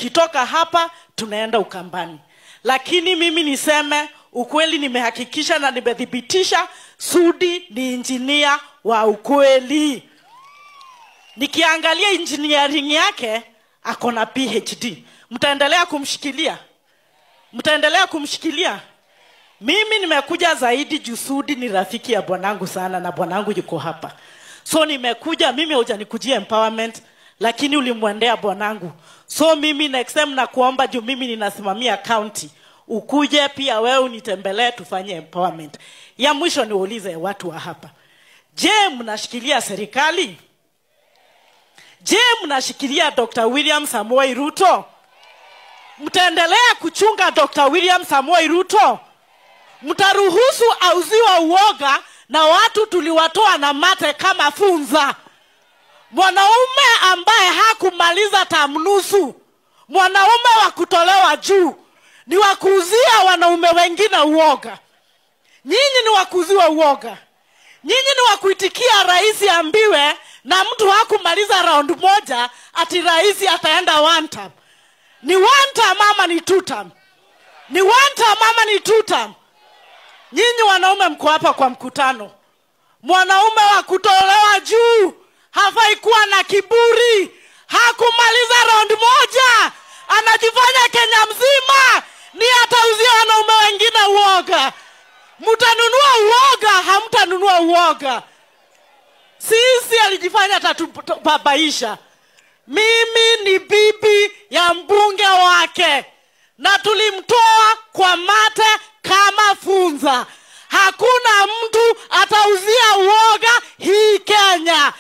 tukitoka hapa tunaenda Ukambani. Lakini mimi niseme ukweli, nimehakikisha na nimedhibitisha Sudi ni engineer wa ukweli. Nikiangalia engineering yake ako na PhD. Mtaendelea kumshikilia? Mtaendelea kumshikilia? Mimi nimekuja zaidi juu Sudi ni rafiki ya bwanangu sana na bwanangu yuko hapa. So nimekuja, mimi hujanikujia empowerment, lakini ulimwendea bwanangu. So mimi next time nakuomba juu mimi ninasimamia county, ukuje pia wewe unitembelee tufanye empowerment. Ya mwisho niulize watu wa hapa. Je, mnashikilia serikali? Je, mnashikilia Dr. William Samoei Ruto? Mtaendelea kuchunga Dr. William Samoei Ruto? Mtaruhusu auziwa uoga na watu tuliwatoa na mate kama funza? Mwanaume ambaye hakumaliza tamnusu, mwanaume wa kutolewa juu, ni wakuuzia wanaume wengine uoga. Nyinyi ni wakuuziwa uoga. Nyinyi ni wakuitikia rais ambiwe na mtu hakumaliza round moja ati rais ataenda one term. Ni one term mama ni two term. Ni one term mama ni two term. Nyinyi wanaume mko hapa kwa mkutano. Mwanaume wa kutolewa juu hafai kuwa na kiburi. Hakumaliza round moja, anajifanya Kenya mzima ni atauzia wanaume wengine uoga. Mtanunua uoga, hamtanunua uoga. Sisi alijifanya atatubabaisha. Mimi ni bibi ya mbunge wake na tulimtoa kwa mate kama funza. Hakuna mtu atauzia uoga hii Kenya.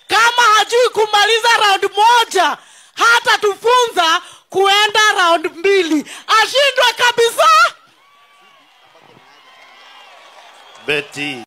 Kama hajui kumaliza round moja, hata tufunza kuenda round 2. Ashindwe kabisa. Betty.